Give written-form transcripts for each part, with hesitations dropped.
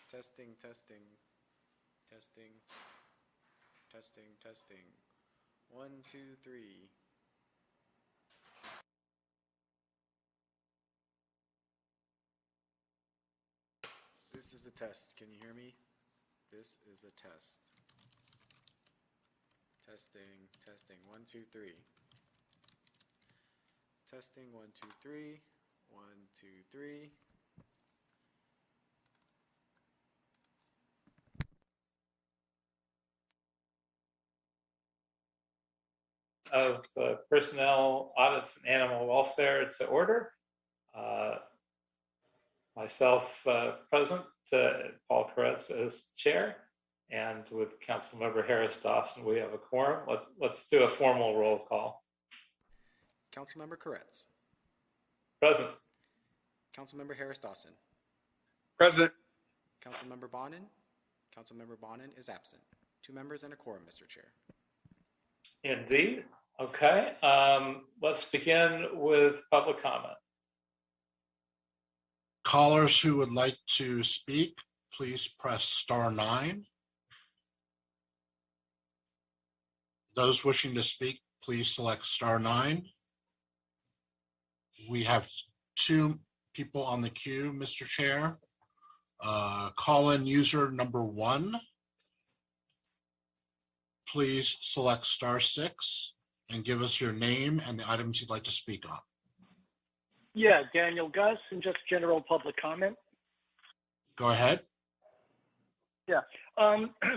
Testing, testing, testing, testing, testing. 1, 2, 3. This is a test. Can you hear me? This is a test. Testing, testing. 1, 2, 3. Testing, 1, 2, 3. 1, 2, 3. Of personnel audits and animal welfare to order. Myself present, Paul Koretz as chair, and with Councilmember Harris Dawson, we have a quorum. Let's do a formal roll call. Councilmember Koretz. Present. Councilmember Harris Dawson. Present. Councilmember Bonin. Councilmember Bonin is absent. 2 members and a quorum, Mr. Chair. Indeed. Okay. Let's begin with public comment. Callers who would like to speak, please press *9. Those wishing to speak, please select *9. We have 2 people on the queue, Mr. Chair. Call-in user number 1. Please select *6 and give us your name and the items you'd like to speak on. Yeah, Daniel Gus, and just general public comment. Go ahead. Yeah,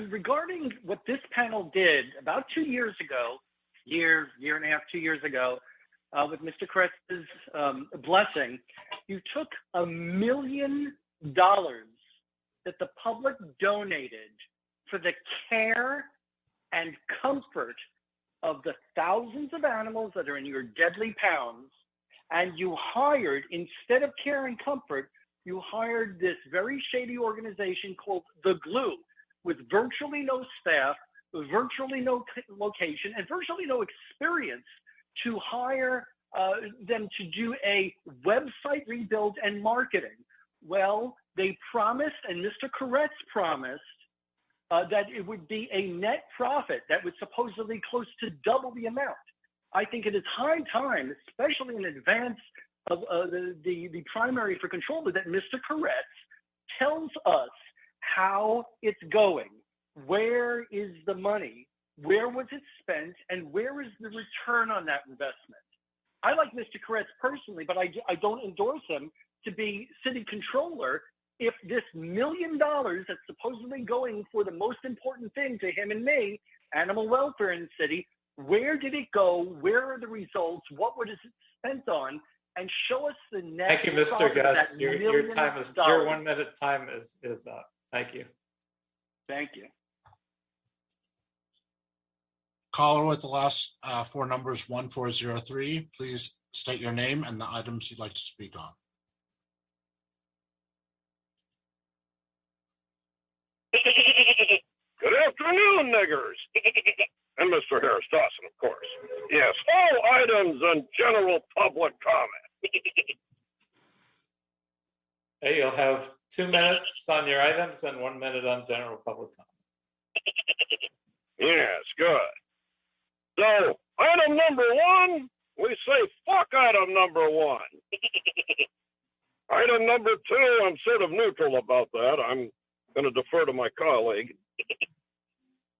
regarding what this panel did about 2 years ago, year and a half, 2 years ago, with Mr. Koretz's blessing, you took $1 million that the public donated for the care and comfort of the thousands of animals that are in your deadly pounds, and you hired, instead of care and comfort, you hired this very shady organization called The Glue, with virtually no staff, virtually no location, and virtually no experience to hire them to do a website rebuild and marketing. Well, they promised, and Mr. Koretz promised, that it would be a net profit that was supposedly close to double the amount. I think it is high time, especially in advance of the primary for controller, that Mr. Koretz tells us how it's going. Where is the money? Where was it spent? And where is the return on that investment? I like Mr. Koretz personally, but I don't endorse him to be city controller if this $1 million that's supposedly going for the most important thing to him and me, animal welfare in the city, where did it go? Where are the results? What was it spent on? And show us the net. Thank you, Mr. Gus. Your 1 minute time is up. Thank you. Thank you. Caller with the last 4 numbers, 1403. Please state your name and the items you'd like to speak on. Good afternoon, niggers. And Mr. Harris Dawson, of course. Yes, all items on general public comment. Hey, you'll have 2 minutes on your items and 1 minute on general public comment. Yes, good. So, item number 1, we say fuck item number 1. Item number 2, I'm sort of neutral about that. I'm going to defer to my colleague.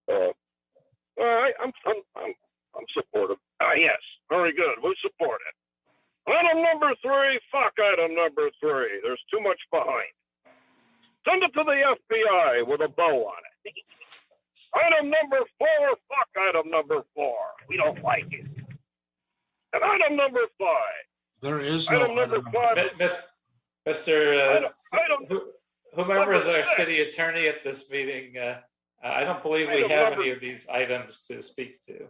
All right, I'm supportive. Yes, very good. We support it. Item number 3, fuck item number 3. There's too much behind. Send it to the FBI with a bow on it. Item number 4, fuck item number 4. We don't like it. And item number 5. There is no item number 5. Mr. Whomever is our city attorney at this meeting, I don't believe we have any of these items to speak to.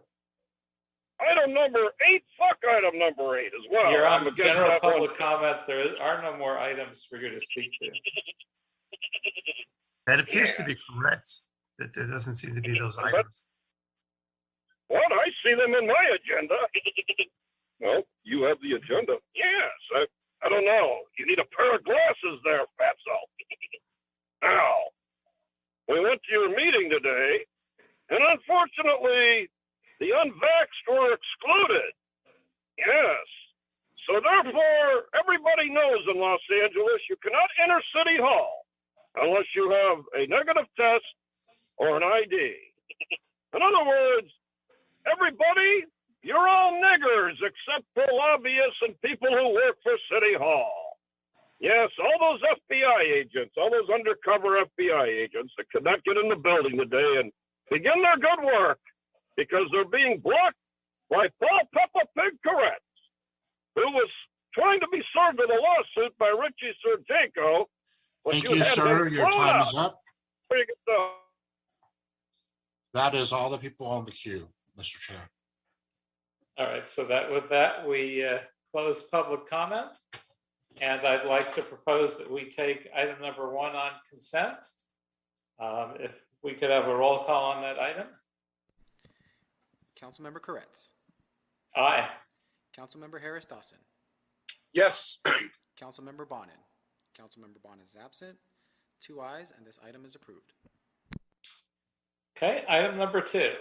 Item number 8, fuck item number 8 as well. You're on the general public comment. There are no more items for you to speak to. That appears to be correct, that there doesn't seem to be those items. What? I see them in my agenda. Well, you have the agenda. Yes, I don't know. You need a pair of glasses there, fatso. Now, Therefore, everybody knows in Los Angeles you cannot enter City Hall unless you have a negative test or an ID. In other words, everybody, you're all niggers except for lobbyists and people who work for City Hall. Yes, all those FBI agents, all those undercover FBI agents that cannot get in the building today and begin their good work because they're being blocked by Paul Peppa Pig Koretz, who was trying to be served with a lawsuit by Richie Sergenko. Thank you, sir. Your time is up. Pretty good stuff. That is all the people on the queue, Mr. Chair. All right, so with that, we close public comment. And I'd like to propose that we take item number 1 on consent. If we could have a roll call on that item. Councilmember Koretz. Aye. Councilmember Harris Dawson. Yes. Councilmember Bonin. Councilmember Bonin is absent. 2 ayes, and this item is approved. Okay, item number 2.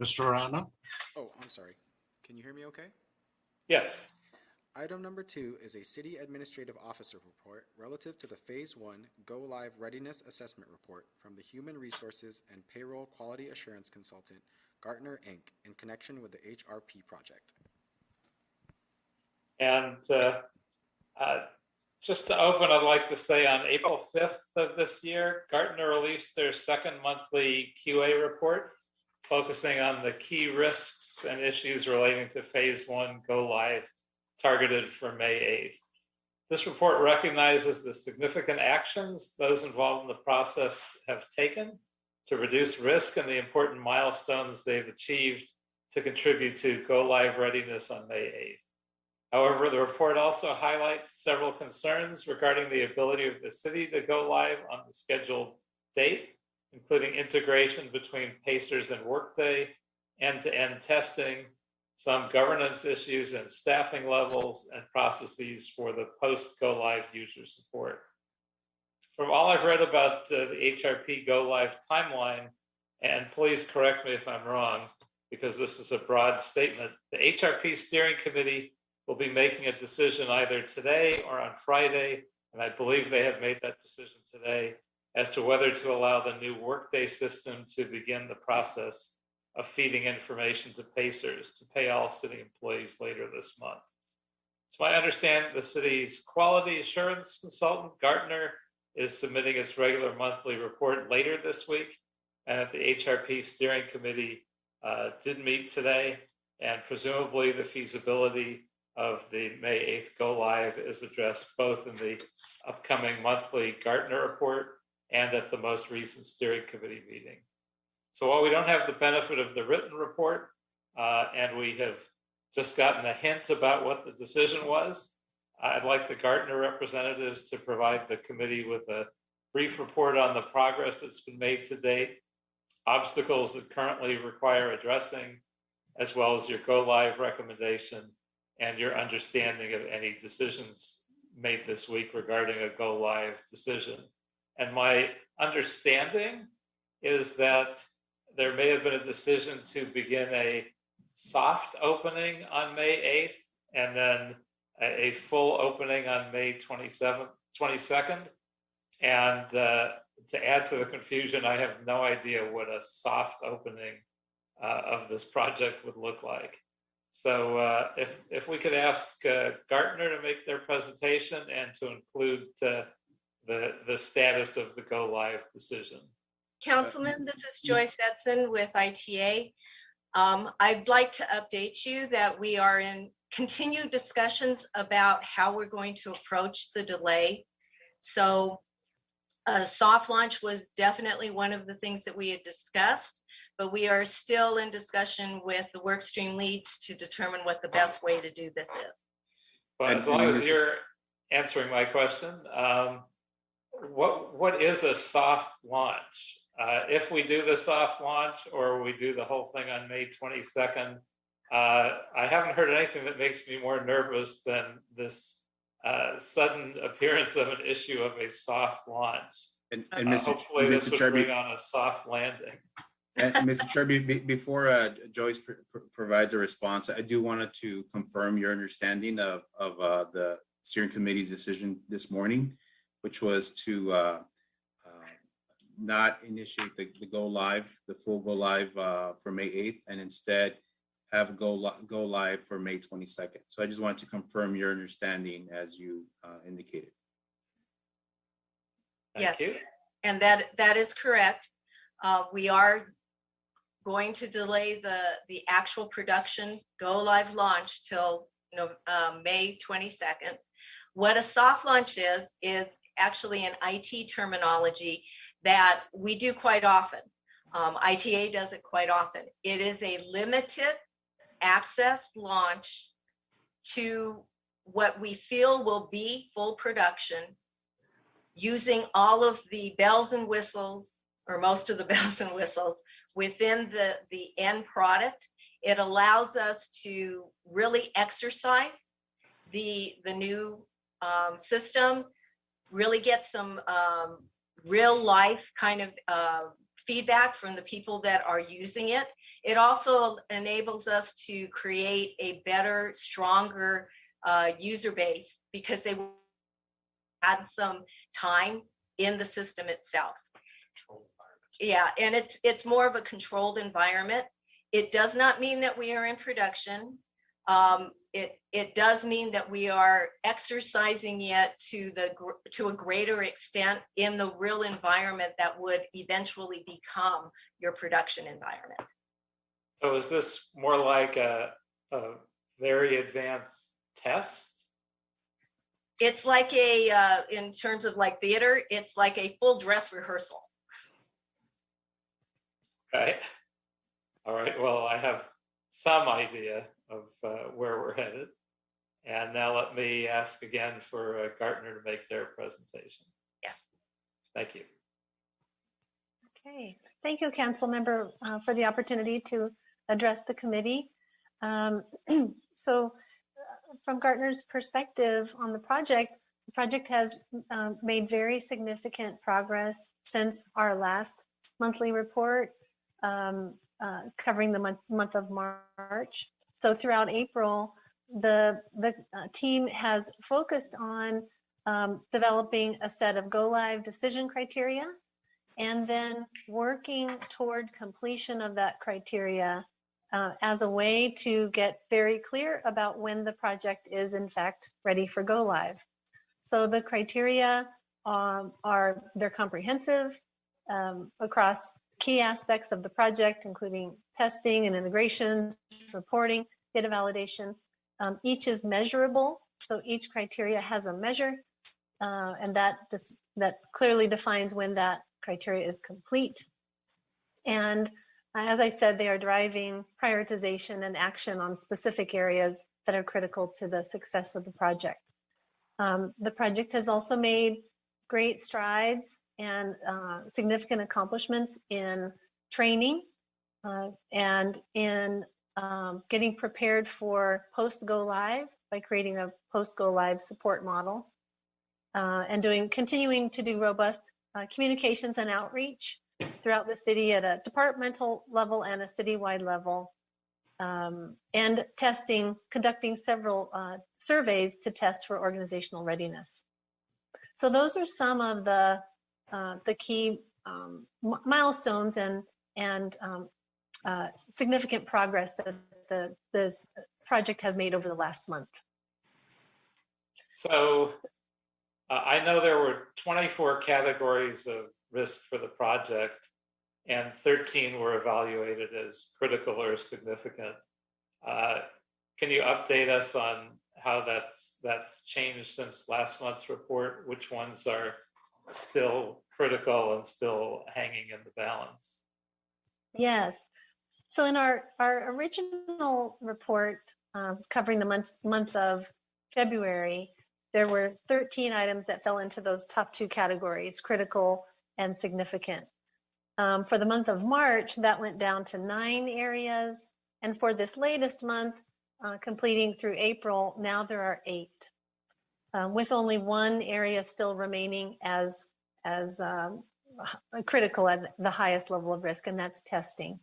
Mr. Arana? Oh, I'm sorry. Can you hear me okay? Yes. Item number 2 is a City Administrative Officer report relative to the Phase 1 Go Live Readiness Assessment Report from the Human Resources and Payroll Quality Assurance Consultant, Gartner, Inc., in connection with the HRP project. And just to open, I'd like to say on April 5th of this year, Gartner released their second monthly QA report, focusing on the key risks and issues relating to Phase 1 Go Live, targeted for May 8th. This report recognizes the significant actions those involved in the process have taken to reduce risk and the important milestones they've achieved to contribute to Go Live readiness on May 8th. However, the report also highlights several concerns regarding the ability of the city to go live on the scheduled date, including integration between Pacers and Workday, end-to-end testing, some governance issues and staffing levels, and processes for the post-go live user support. From all I've read about the HRP go live timeline, and please correct me if I'm wrong, because this is a broad statement, the HRP steering committee will be making a decision either today or on Friday, and I believe they have made that decision today, as to whether to allow the new Workday system to begin the process of feeding information to Pacers to pay all city employees later this month. It's my understanding the city's quality assurance consultant, Gartner, is submitting its regular monthly report later this week, and that the HRP steering committee did meet today, and presumably the feasibility of the May 8th go live is addressed both in the upcoming monthly Gartner report and at the most recent steering committee meeting. So while we don't have the benefit of the written report, and we have just gotten a hint about what the decision was, I'd like the Gartner representatives to provide the committee with a brief report on the progress that's been made to date, obstacles that currently require addressing, as well as your go live recommendation and your understanding of any decisions made this week regarding a go live decision. And my understanding is that there may have been a decision to begin a soft opening on May 8th and then a full opening on May 22nd. And to add to the confusion, I have no idea what a soft opening of this project would look like. So if we could ask Gartner to make their presentation and to include the status of the go live decision. Councilman, this is Joyce Edson with ITA. I'd like to update you that we are in continued discussions about how we're going to approach the delay. So a soft launch was definitely one of the things that we had discussed, but we are still in discussion with the work stream leads to determine what the best way to do this is. But as long as you're answering my question, what is a soft launch? If we do the soft launch or we do the whole thing on May 22nd, I haven't heard anything that makes me more nervous than this sudden appearance of an issue of a soft launch. And Mr. Hopefully this would Chair, bring on a soft landing. and Mr. Chair, before Joyce provides a response, I do wanted to confirm your understanding of the steering committee's decision this morning, which was to not initiate the full go live for May 8th, and instead have go live for May 22nd. So I just wanted to confirm your understanding as you indicated. Thank you. And that is correct. We are going to delay the actual production go live launch till May 22nd. What a soft launch is actually an IT terminology that we do quite often. ITA does it quite often. It is a limited access launch to what we feel will be full production, using all of the bells and whistles, or most of the bells and whistles, within the end product. It allows us to really exercise the new system, really get some real life kind of feedback from the people that are using it. It also enables us to create a better, stronger user base, because they had some time in the system itself. Yeah, and it's more of a controlled environment. It does not mean that we are in production. It does mean that we are exercising it to a greater extent in the real environment that would eventually become your production environment. So is this more like a very advanced test? It's like in terms of like theater, it's like a full dress rehearsal. Okay. All right. Well, I have some idea of where we're headed. And now let me ask again for Gartner to make their presentation. Yeah. Thank you. Okay. Thank you, Council Member, for the opportunity to address the committee. So from Gartner's perspective on the project has made very significant progress since our last monthly report covering the month of March. So throughout April, the team has focused on developing a set of go-live decision criteria, and then working toward completion of that criteria as a way to get very clear about when the project is in fact ready for go-live. So the criteria they're comprehensive across key aspects of the project, including testing and integration, reporting, data validation. Each is measurable, so each criteria has a measure, and that clearly defines when that criteria is complete. And as I said, they are driving prioritization and action on specific areas that are critical to the success of the project. The project has also made great strides and significant accomplishments in training and in getting prepared for post-go-live by creating a post-go-live support model, and continuing to do robust communications and outreach throughout the city at a departmental level and a citywide level, and conducting several surveys to test for organizational readiness. So those are some of the key milestones and significant progress that the project has made over the last month. So I know there were 24 categories of risk for the project, and 13 were evaluated as critical or significant. Can you update us on how that's changed since last month's report? Which ones are still critical and still hanging in the balance? Yes. So in our original report covering the month of February, there were 13 items that fell into those top two categories, critical and significant. For the month of March, that went down to 9 areas. And for this latest month, completing through April, now there are 8, with only 1 area still remaining as critical at the highest level of risk, and that's testing.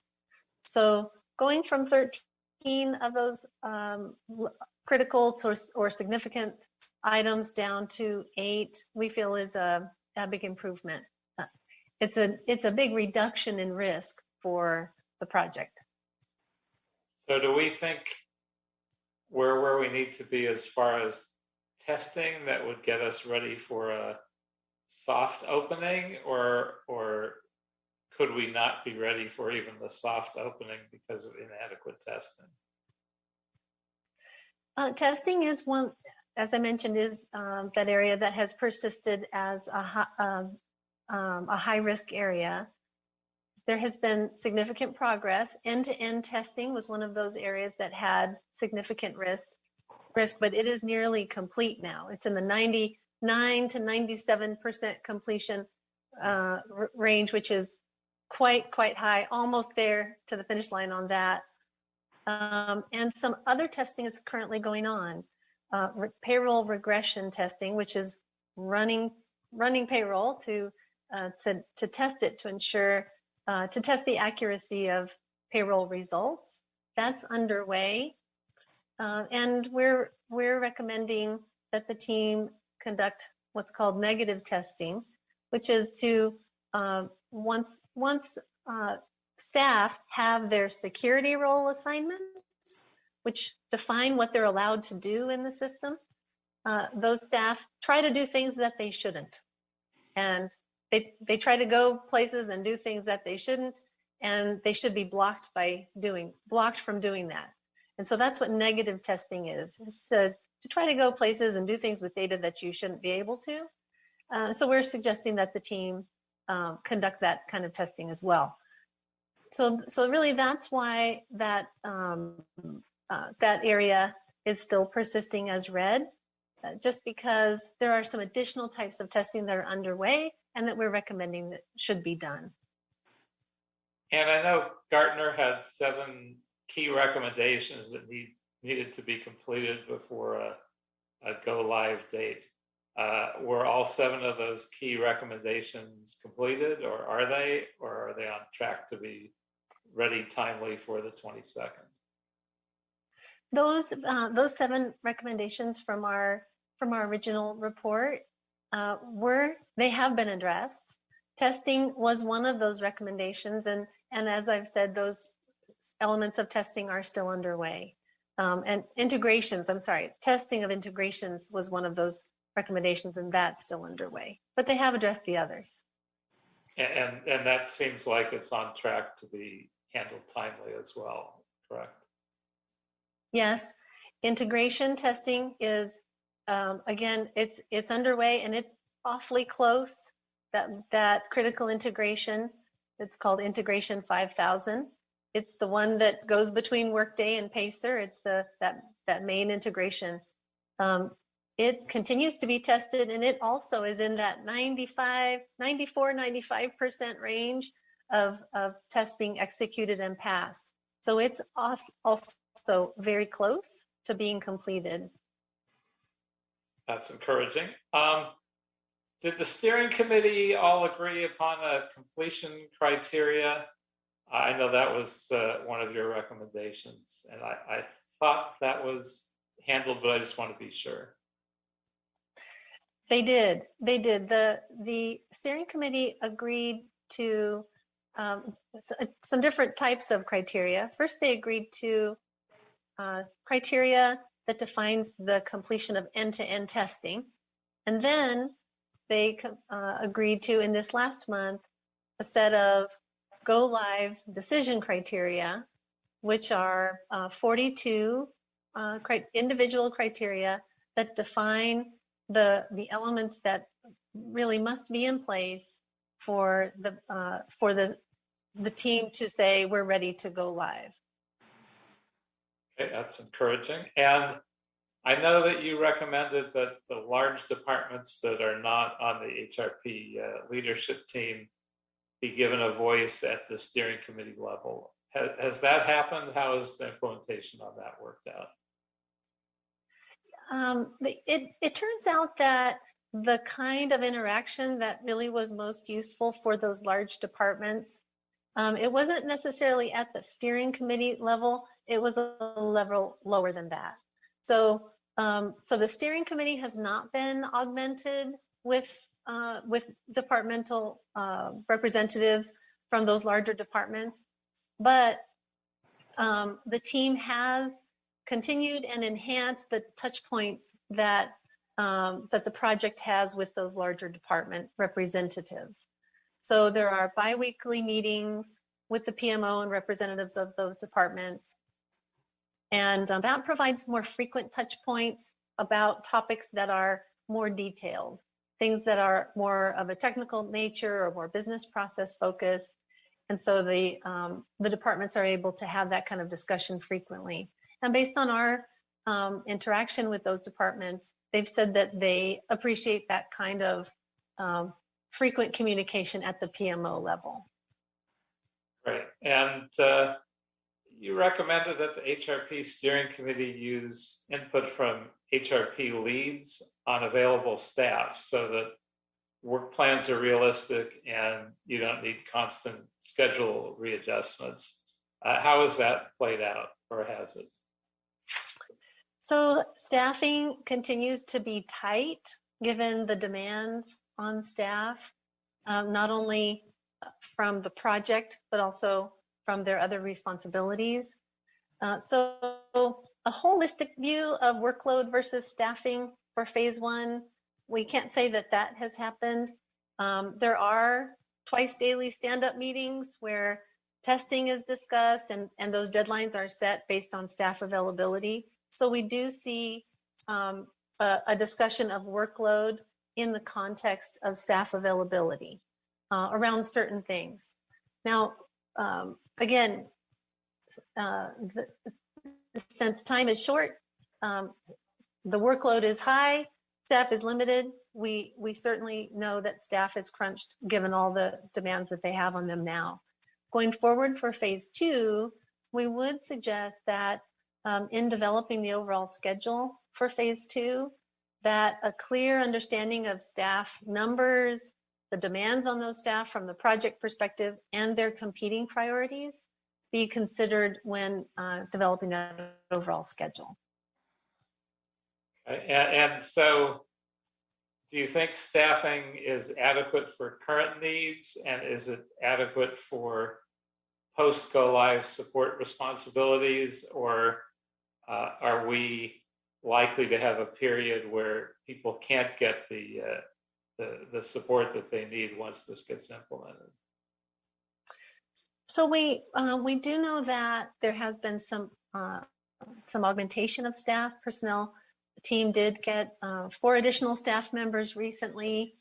So going from 13 of those critical or significant items down to 8, we feel is a big improvement. It's a big reduction in risk for the project. So do we think we're where we need to be as far as testing that would get us ready for a soft opening, or could we not be ready for even the soft opening because of inadequate testing? Testing is one, as I mentioned, is that area that has persisted as a high risk area. There has been significant progress. End-to-end testing was one of those areas that had significant risk, but it is nearly complete now. It's in the 99 to 97% completion range, which is quite high, almost there to the finish line on that. And some other testing is currently going on. Payroll regression testing, which is running payroll to test it, to ensure to test the accuracy of payroll results. That's underway, and we're recommending that the team conduct what's called negative testing, which is to once staff have their security role assignments, which define what they're allowed to do in the system, those staff try to do things that they shouldn't. And they try to go places and do things that they shouldn't, and they should be blocked from doing that. And so that's what negative testing is to try to go places and do things with data that you shouldn't be able to. So we're suggesting that the team conduct that kind of testing as well. So really that's why that area is still persisting as red, just because there are some additional types of testing that are underway and that we're recommending that should be done. And I know Gartner had 7 key recommendations that needed to be completed before a go live date. Were all 7 of those key recommendations completed, or are they on track to be ready timely for the 22nd? Those 7 recommendations from our original report they have been addressed. Testing was one of those recommendations, and as I've said, those elements of testing are still underway. And testing of integrations was one of those recommendations, and that's still underway. But they have addressed the others. And that seems like it's on track to be handled timely as well, correct? Yes, integration testing is again, it's underway, and it's awfully close. That critical integration, it's called Integration 5000. It's the one that goes between Workday and Pacer. It's that main integration. It continues to be tested, and it also is in that 94-95% range of tests being executed and passed. So it's also very close to being completed. That's encouraging. Did the steering committee all agree upon a completion criteria? I know that was one of your recommendations, and I thought that was handled, but I just want to be sure. They did. The steering committee agreed to some different types of criteria. First, they agreed to criteria that defines the completion of end-to-end testing. And then they agreed to, in this last month, a set of go-live decision criteria, which are 42 individual criteria that define the elements that really must be in place for the team to say we're ready to go live. Okay, that's encouraging. And I know that you recommended that the large departments that are not on the HRP leadership team be given a voice at the steering committee level. Has that happened? How has the implementation on that worked out? It turns out that the kind of interaction that really was most useful for those large departments, it wasn't necessarily at the steering committee level, it was a level lower than that. So, so the steering committee has not been augmented with departmental representatives from those larger departments, but the team has continued and enhanced the touch points that that the project has with those larger department representatives. So there are bi-weekly meetings with the PMO and representatives of those departments. And that provides more frequent touch points about topics that are more detailed, things that are more of a technical nature or more business process focused. And so the departments are able to have that kind of discussion frequently. And based on our interaction with those departments, they've said that they appreciate that kind of frequent communication at the PMO level. Right. And you recommended that the HRP steering committee use input from HRP leads on available staff so that work plans are realistic and you don't need constant schedule readjustments. How has that played out, or has it? So staffing continues to be tight given the demands on staff, not only from the project, but also from their other responsibilities. So a holistic view of workload versus staffing for phase one, we can't say that that has happened. There are twice daily stand-up meetings where testing is discussed and those deadlines are set based on staff availability. So we do see a discussion of workload in the context of staff availability around certain things. Now, again, since time is short, the workload is high, staff is limited, we certainly know that staff is crunched given all the demands that they have on them now. Going forward for phase two, we would suggest that in developing the overall schedule for phase two, that a clear understanding of staff numbers, the demands on those staff from the project perspective, and their competing priorities be considered when developing that overall schedule. And so do you think staffing is adequate for current needs, and is it adequate for post-go-live support responsibilities, or are we likely to have a period where people can't get the support that they need once this gets implemented? So we do know that there has been some augmentation of staff personnel. The team did get 4 additional staff members recently,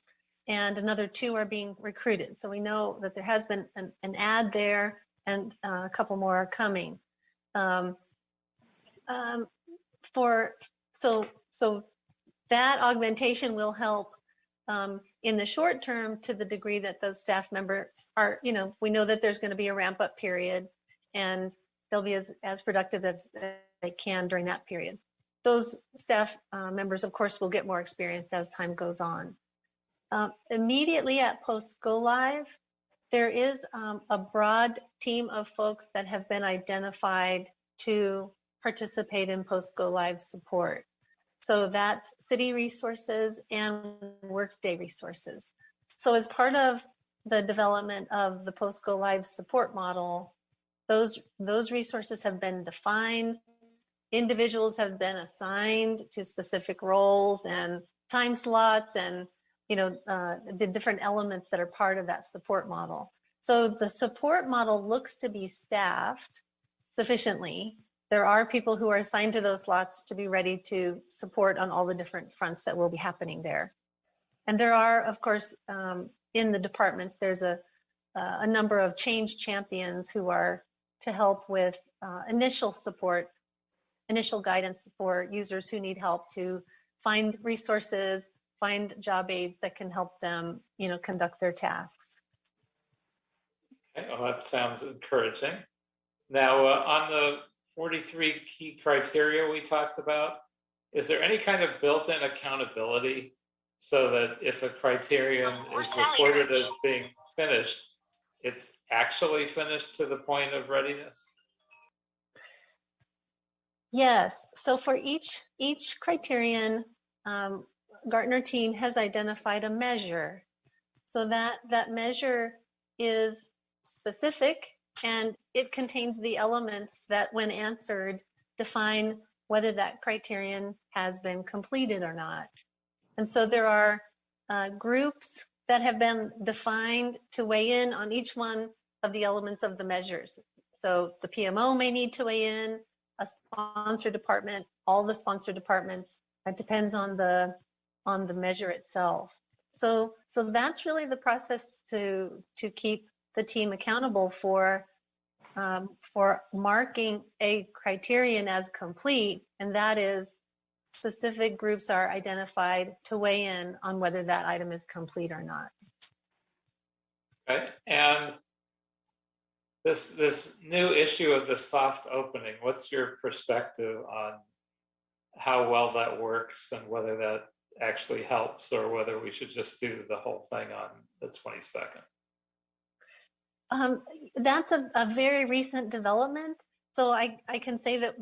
and another 2 are being recruited. So we know that there has been an add there, and a couple more are coming. So that augmentation will help in the short term to the degree that those staff members are, we know that there's going to be a ramp up period and they'll be as productive as they can during that period. Those staff members, of course, will get more experience as time goes on. Immediately at post go live, there is a broad team of folks that have been identified to participate in post go live support. So that's city resources and workday resources. So as part of the development of the post go live support model, those resources have been defined. Individuals have been assigned to specific roles and time slots and the different elements that are part of that support model. So the support model looks to be staffed sufficiently. There are people who are assigned to those slots to be ready to support on all the different fronts that will be happening there. And there are, of course, in the departments, there's a number of change champions who are to help with initial support, initial guidance for users who need help to find resources, find job aids that can help them, conduct their tasks. Okay, well, that sounds encouraging. Now, on the 43 key criteria we talked about, is there any kind of built-in accountability so that if a criterion is reported as being finished, it's actually finished to the point of readiness? Yes. So for each criterion, Gartner team has identified a measure. So that measure is specific, and it contains the elements that, when answered, define whether that criterion has been completed or not. And so there are groups that have been defined to weigh in on each one of the elements of the measures. So the PMO may need to weigh in, a sponsor department, all the sponsor departments. It depends on the measure itself. So that's really the process to keep the team accountable for marking a criterion as complete, and that is specific groups are identified to weigh in on whether that item is complete or not. Okay, and this new issue of the soft opening, what's your perspective on how well that works and whether that actually helps, or whether we should just do the whole thing on the 22nd? That's a very recent development. So I can say that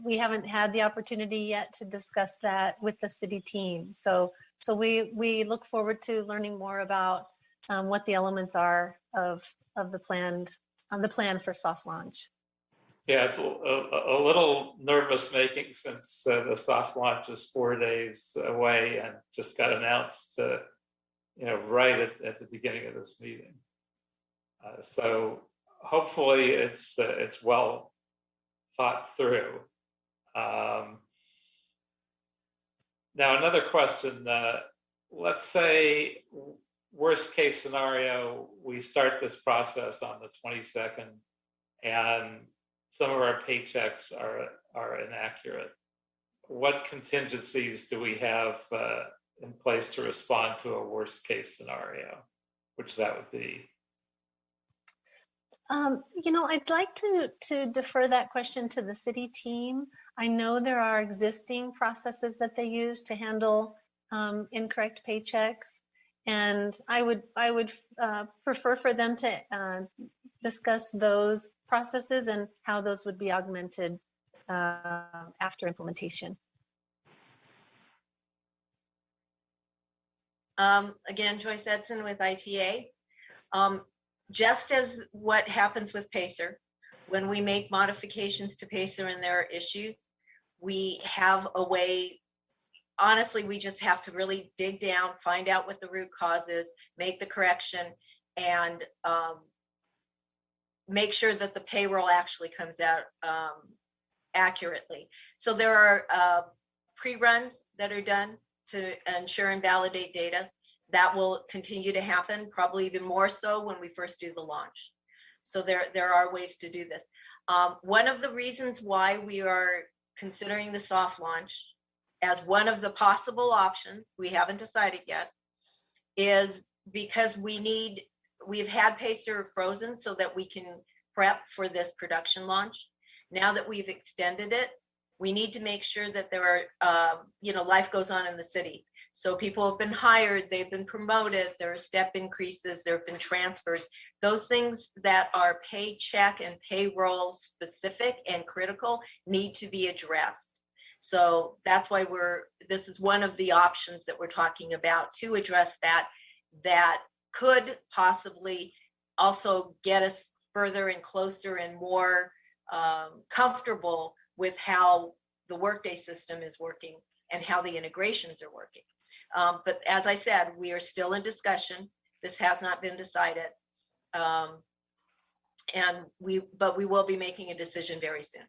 we haven't had the opportunity yet to discuss that with the city team. So we look forward to learning more about what the elements are of the plan for soft launch. Yeah, it's a little nervous making, since the soft launch is 4 days away and just got announced, right at the beginning of this meeting. So hopefully it's well thought through. Now another question, let's say worst case scenario, we start this process on the 22nd and some of our paychecks are inaccurate. What contingencies do we have in place to respond to a worst case scenario, which that would be? I'd like to defer that question to the city team. I know there are existing processes that they use to handle incorrect paychecks, and I would prefer for them to discuss those processes and how those would be augmented after implementation. Again, Joyce Edson with ITA. Just as what happens with PACER, when we make modifications to PACER and there are issues, we have a way, honestly, we just have to really dig down, find out what the root cause is, make the correction, and make sure that the payroll actually comes out accurately. So there are pre-runs that are done to ensure and validate data. That will continue to happen, probably even more so when we first do the launch. So there are ways to do this. One of the reasons why we are considering the soft launch as one of the possible options, we haven't decided yet, is because we've had PACER frozen so that we can prep for this production launch. Now that we've extended it, we need to make sure that there are, life goes on in the city. So people have been hired, they've been promoted, there are step increases, there have been transfers. Those things that are paycheck and payroll specific and critical need to be addressed. So that's why this is one of the options that we're talking about to address that could possibly also get us further and closer and more comfortable with how the Workday system is working and how the integrations are working. But as I said, we are still in discussion. This has not been decided. But we will be making a decision very soon.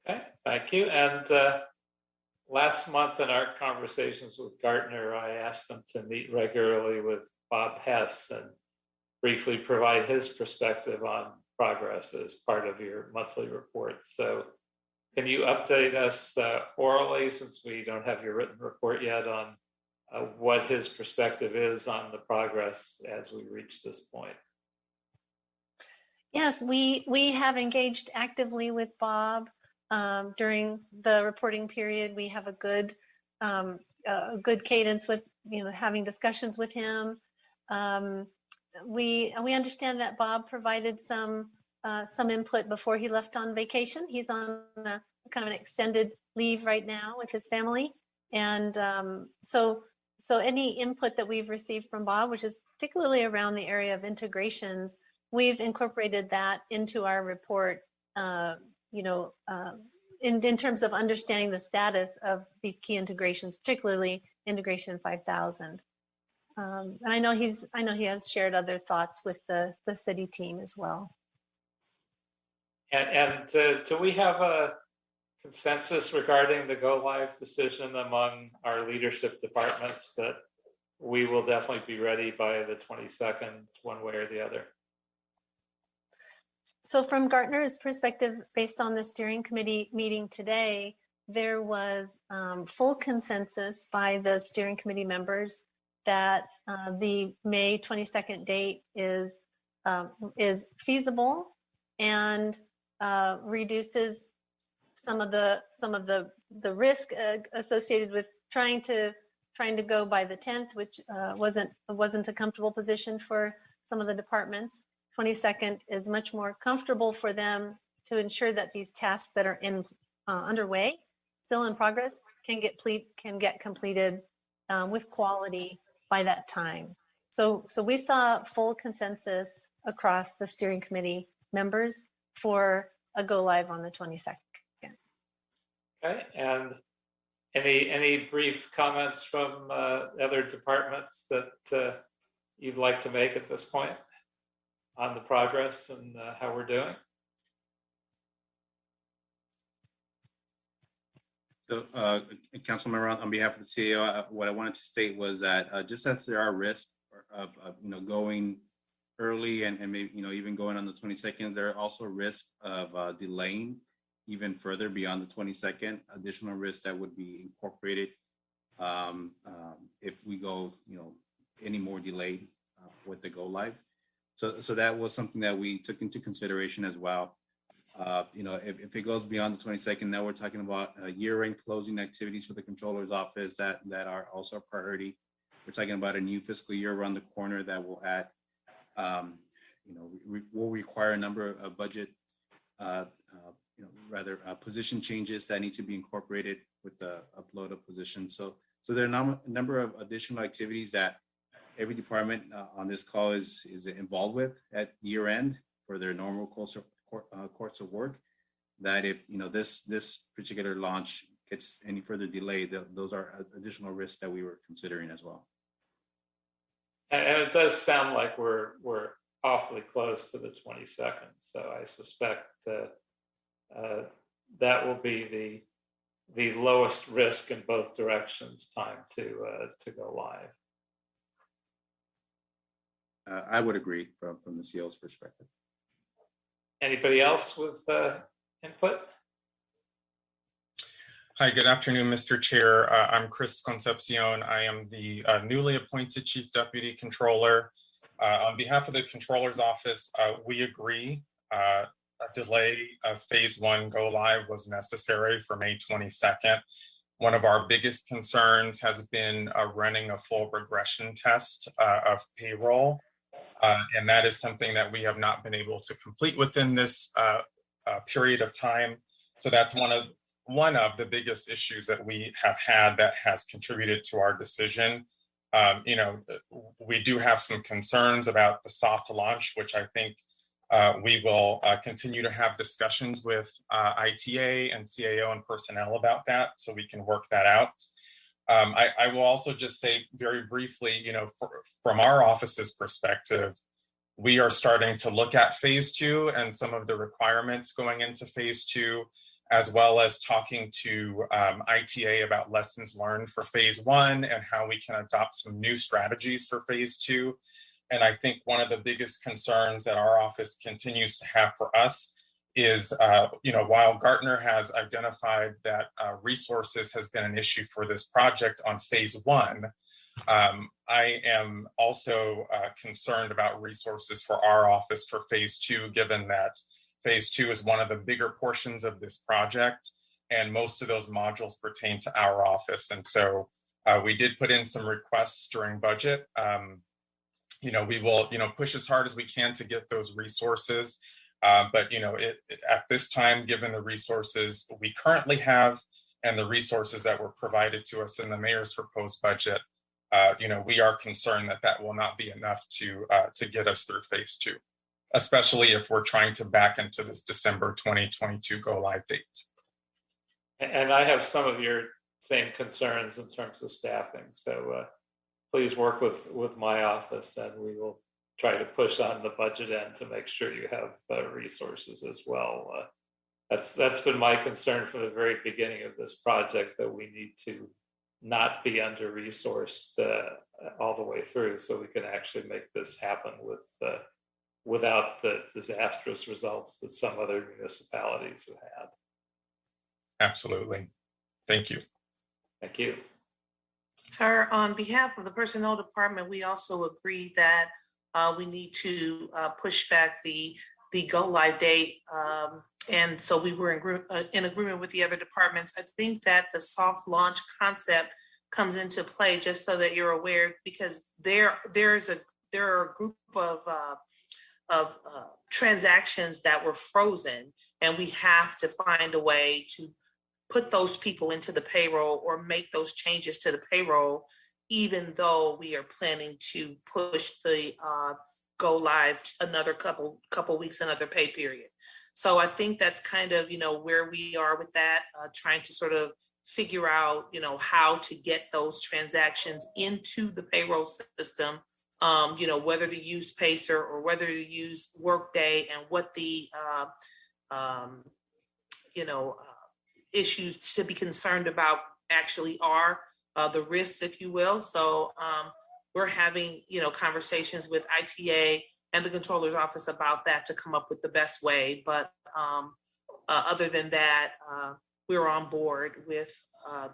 Okay, thank you. And last month in our conversations with Gartner, I asked them to meet regularly with Bob Hess and briefly provide his perspective on progress as part of your monthly report. So can you update us orally, since we don't have your written report yet, on what his perspective is on the progress as we reach this point? Yes, we have engaged actively with Bob during the reporting period. We have a good a good cadence with, having discussions with him. We understand that Bob provided some input before he left on vacation. He's on a kind of an extended leave right now with his family. And so any input that we've received from Bob, which is particularly around the area of integrations, we've incorporated that into our report, in terms of understanding the status of these key integrations, particularly integration 5000. And I know he has shared other thoughts with the city team as well. And do we have a consensus regarding the go live decision among our leadership departments that we will definitely be ready by the 22nd, one way or the other? So from Gartner's perspective, based on the steering committee meeting today, there was full consensus by the steering committee members that the May 22nd date is feasible and reduces some of the risk associated with trying to go by the 10th, which wasn't a comfortable position for some of the departments. 22nd is much more comfortable for them to ensure that these tasks that are underway, still in progress, can get completed with quality by that time. So we saw full consensus across the steering committee members for a go live on the 22nd. Okay, and any brief comments from other departments that you'd like to make at this point on the progress and how we're doing? So, Councilmember, on behalf of the CAO, what I wanted to state was that just as there are risks of going early and maybe even going on the 22nd, there are also risks of delaying even further beyond the 22nd. Additional risks that would be incorporated if we go any more delayed with the go live. So that was something that we took into consideration as well. If it goes beyond the 22nd, now we're talking about year-end closing activities for the controller's office that are also a priority. We're talking about a new fiscal year around the corner that will add, will require a number of budget, position changes that need to be incorporated with the upload of positions. So there are a number of additional activities that every department on this call is involved with at year end for their normal course of work, that if this particular launch gets any further delayed, those are additional risks that we were considering as well. And it does sound like we're awfully close to the 22nd, so I suspect that will be the lowest risk in both directions time to go live. I would agree from the CEO's perspective. Anybody else with input? Hi, good afternoon, Mr. Chair. I'm Chris Concepcion. I am the newly appointed Chief Deputy Controller. On behalf of the Controller's Office, we agree a delay of Phase 1 go live was necessary for May 22nd. One of our biggest concerns has been running a full regression test of payroll. And that is something that we have not been able to complete within this period of time. So that's one of the biggest issues that we have had that has contributed to our decision. We do have some concerns about the soft launch, which I think we will continue to have discussions with ITA and CAO and personnel about that, so we can work that out. I will also just say very briefly, from our office's perspective, we are starting to look at Phase 2 and some of the requirements going into Phase 2, as well as talking to ITA about lessons learned for Phase 1 and how we can adopt some new strategies for Phase 2. And I think one of the biggest concerns that our office continues to have for us is, while Gartner has identified that resources has been an issue for this project on Phase 1, I am also concerned about resources for our office for Phase 2, given that Phase 2 is one of the bigger portions of this project, and most of those modules pertain to our office. And so We did put in some requests during budget. We will, push as hard as we can to get those resources. But, at this time, given the resources we currently have and the resources that were provided to us in the mayor's proposed budget, we are concerned that will not be enough to get us through phase 2, especially if we're trying to back into this December 2022 go live date. And I have some of your same concerns in terms of staffing. So please work with my office, and we will try to push on the budget end to make sure you have resources as well. That's been my concern from the very beginning of this project, that we need to not be under-resourced all the way through, so we can actually make this happen without the disastrous results that some other municipalities have had. Absolutely. Thank you. Thank you. Sir, on behalf of the Personnel Department, we also agree that we need to push back the go live date. And so we were in agreement with the other departments. I think that the soft launch concept comes into play, just so that you're aware, because there are a group of transactions that were frozen, and we have to find a way to put those people into the payroll or make those changes to the payroll, even though we are planning to push the go live another couple weeks, another pay period. So I think that's kind of, where we are with that, trying to sort of figure out, how to get those transactions into the payroll system, whether to use Pacer or whether to use Workday, and what the, issues to be concerned about actually are, the risks, if you will. So we're having, conversations with ITA and the controller's office about that to come up with the best way. But other than that, we're on board with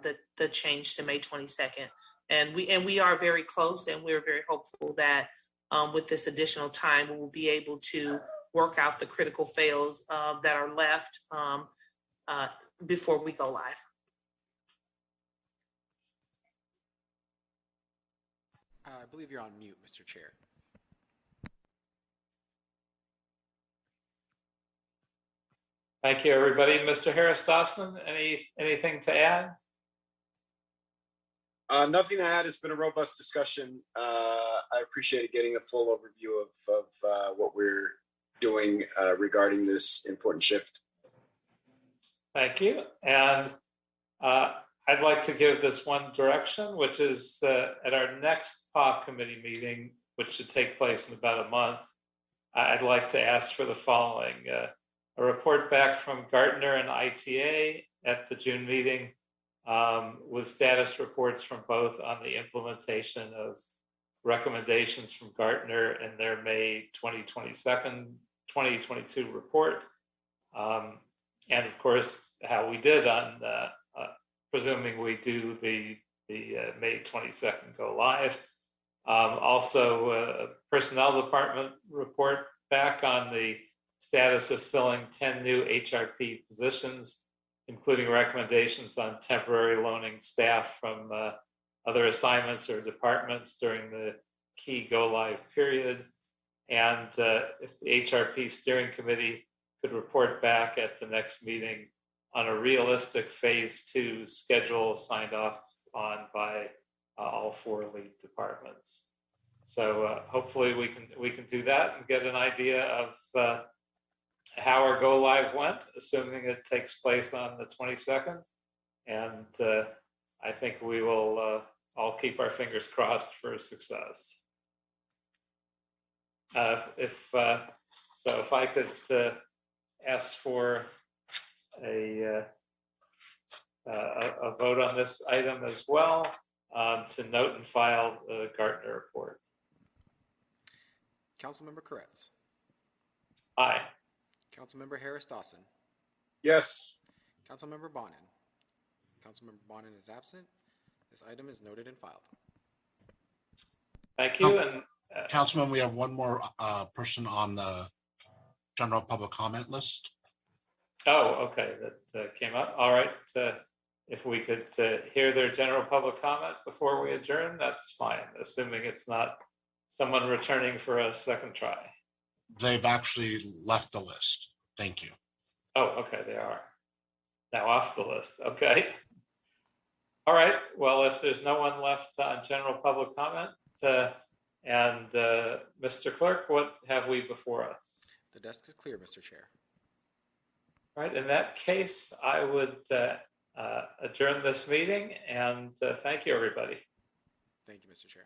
the change to May 22nd. And we are very close, and we're very hopeful that with this additional time, we will be able to work out the critical fails that are left before we go live. I believe you're on mute, Mr. Chair. Thank you, everybody. Mr. Harris-Dawson, anything to add? Nothing to add. It's been a robust discussion. I appreciated getting a full overview of what we're doing regarding this important shift. Thank you. And I'd like to give this one direction, which is at our next POP committee meeting, which should take place in about a month, I'd like to ask for the following. A report back from Gartner and ITA at the June meeting, with status reports from both on the implementation of recommendations from Gartner in their May 2022 report. And of course, how we did on presuming we do the May 22nd go live. Also, a Personnel Department report back on the status of filling 10 new HRP positions, including recommendations on temporary loaning staff from other assignments or departments during the key go live period. And if the HRP steering committee could report back at the next meeting on a realistic phase 2 schedule signed off on by all 4 lead departments. So hopefully we can do that and get an idea of how our go live went, assuming it takes place on the 22nd. And I think we will all keep our fingers crossed for success. If I could ask for a vote on this item as well, to note and file the Gartner report. Councilmember Koretz. Aye. Councilmember Harris-Dawson. Yes. Councilmember Bonin. Councilmember Bonin is absent. This item is noted and filed. Thank you. And Councilman, we have one more person on the general public comment list. oh, okay, that came up. All right. if we could hear their general public comment before we adjourn, that's fine, assuming it's not someone returning for a second try. They've actually left the list. Thank you. Oh, okay, they are now off the list. Okay. All right. Well, if there's no one left on general public comment, and Mr. Clerk, what have we before us? The desk is clear, Mr. Chair. All right. In that case, I would adjourn this meeting, and thank you, everybody. Thank you, Mr. Chair.